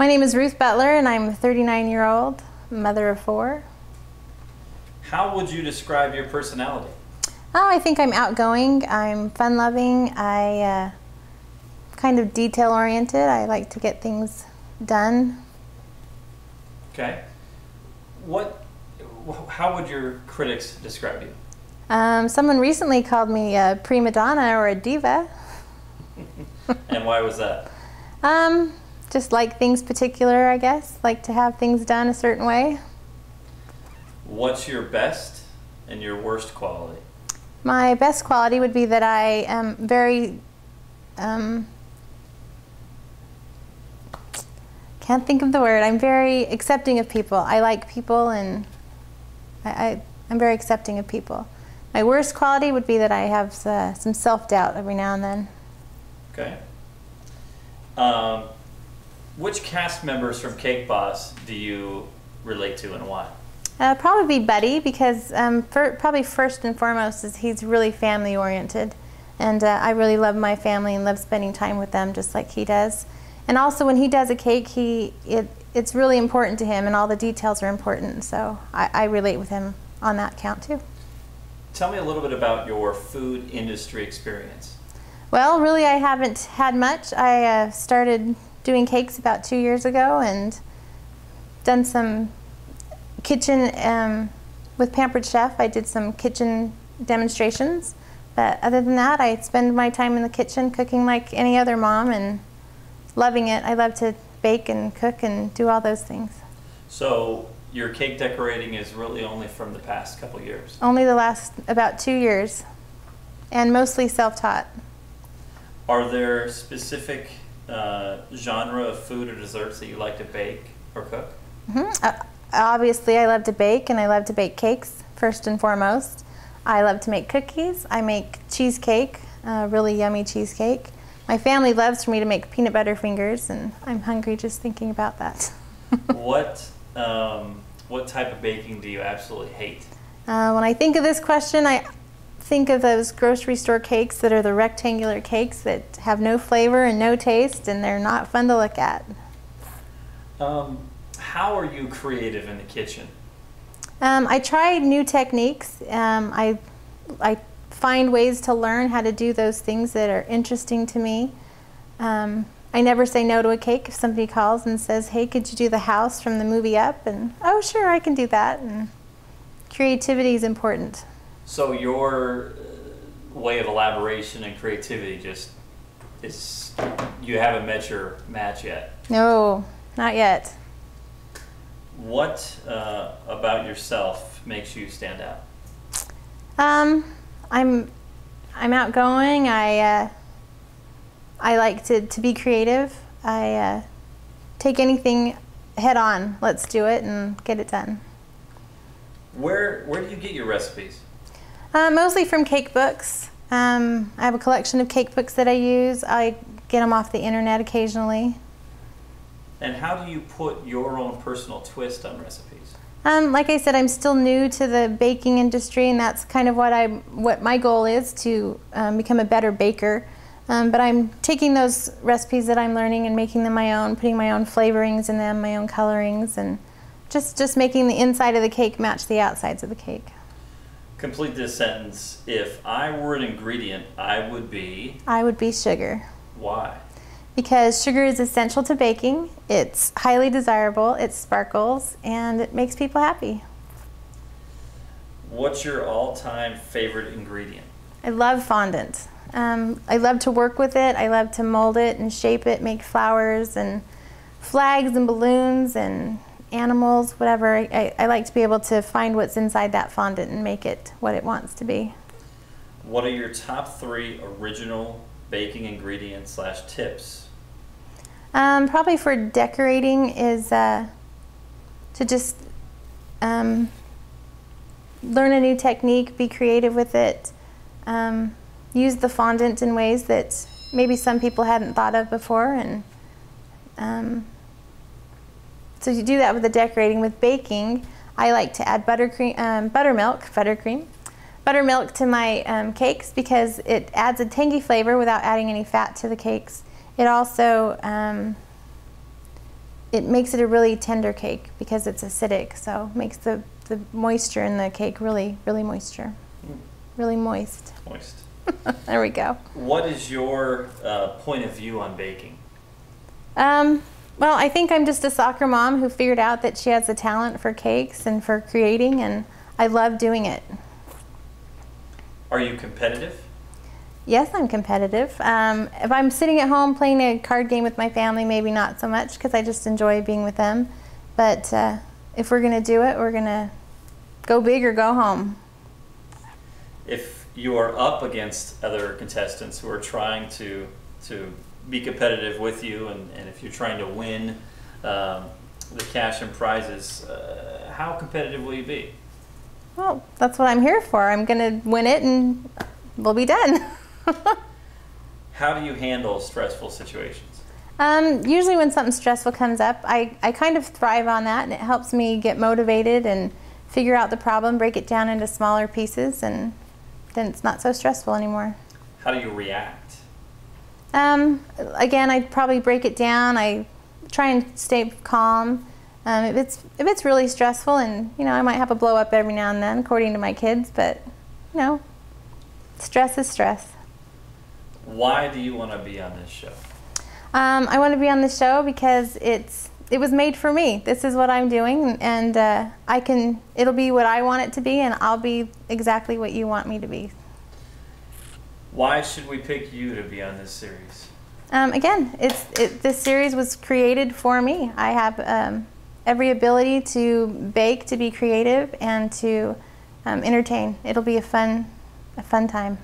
My name is Ruth Butler, and I'm a 39-year-old mother of 4. How would you describe your personality? Oh, I think I'm outgoing, I'm fun-loving, I kind of detail-oriented. I like to get things done. Okay. How would your critics describe you? Someone recently called me a prima donna or a diva. And why was that? Just like things particular, I guess. Like to have things done a certain way. What's your best and your worst quality? My best quality would be that I am very, can't think of the word. I'm very accepting of people. I like people, and I'm very accepting of people. My worst quality would be that I have some self-doubt every now and then. Okay. Which cast members from Cake Boss do you relate to and why? Probably Buddy, because probably first and foremost is he's really family oriented, and I really love my family and love spending time with them just like he does. And also when he does a cake, it's really important to him, and all the details are important, so I relate with him on that count too. Tell me a little bit about your food industry experience. Well, really I haven't had much. I started doing cakes about 2 years ago and done some kitchen, with Pampered Chef, I did some kitchen demonstrations. But other than that, I spend my time in the kitchen cooking like any other mom and loving it. I love to bake and cook and do all those things. So your cake decorating is really only from the past couple years? Only the last about 2 years, and mostly self-taught. Are there specific genre of food or desserts that you like to bake or cook? Mm-hmm. Obviously, I love to bake, and I love to bake cakes first and foremost. I love to make cookies. I make cheesecake, really yummy cheesecake. My family loves for me to make peanut butter fingers, and I'm hungry just thinking about that. What type of baking do you absolutely hate? When I think of this question, I think of those grocery store cakes that are the rectangular cakes that have no flavor and no taste, and they're not fun to look at. How are you creative in the kitchen? I try new techniques. I find ways to learn how to do those things that are interesting to me. I never say no to a cake if somebody calls and says, hey, could you do the house from the movie Up? And, oh, sure, I can do that. And creativity is important. So your way of elaboration and creativity just is, you haven't met your match yet? No, not yet. What about yourself makes you stand out? I'm outgoing. I like to be creative. I take anything head on. Let's do it and get it done. Where do you get your recipes? Mostly from cake books. I have a collection of cake books that I use. I get them off the internet occasionally. And how do you put your own personal twist on recipes? Like I said, I'm still new to the baking industry, and that's kind of what my goal is, to become a better baker. But I'm taking those recipes that I'm learning and making them my own, putting my own flavorings in them, my own colorings, and just making the inside of the cake match the outsides of the cake. Complete this sentence. If I were an ingredient, I would be? I would be sugar. Why? Because sugar is essential to baking. It's highly desirable, it sparkles, and it makes people happy. What's your all-time favorite ingredient? I love fondant. I love to work with it. I love to mold it and shape it, make flowers and flags and balloons and animals, whatever. I like to be able to find what's inside that fondant and make it what it wants to be. What are your top 3 original baking ingredients / tips? Probably for decorating is to just learn a new technique, be creative with it, use the fondant in ways that maybe some people hadn't thought of before, and so you do that with the decorating. With baking, I like to add buttermilk to my cakes because it adds a tangy flavor without adding any fat to the cakes. It also it makes it a really tender cake because it's acidic, so it makes the moisture in the cake really moist. Moist. There we go. What is your point of view on baking? Well, I think I'm just a soccer mom who figured out that she has a talent for cakes and for creating, and I love doing it. Are you competitive? Yes, I'm competitive. If I'm sitting at home playing a card game with my family, maybe not so much because I just enjoy being with them. But if we're going to do it, we're going to go big or go home. If you are up against other contestants who are trying to be competitive with you, and if you're trying to win the cash and prizes, how competitive will you be? Well, that's what I'm here for. I'm going to win it and we'll be done. How do you handle stressful situations? Usually when something stressful comes up, I kind of thrive on that, and it helps me get motivated and figure out the problem, break it down into smaller pieces, and then it's not so stressful anymore. How do you react? Again, I probably break it down. I try and stay calm. If it's really stressful, and I might have a blow up every now and then, according to my kids, but stress is stress. Why do you want to be on this show? I want to be on the show because it was made for me. This is what I'm doing, and it'll be what I want it to be, and I'll be exactly what you want me to be. Why should we pick you to be on this series? Again, this series was created for me. I have every ability to bake, to be creative, and to entertain. It'll be a fun time.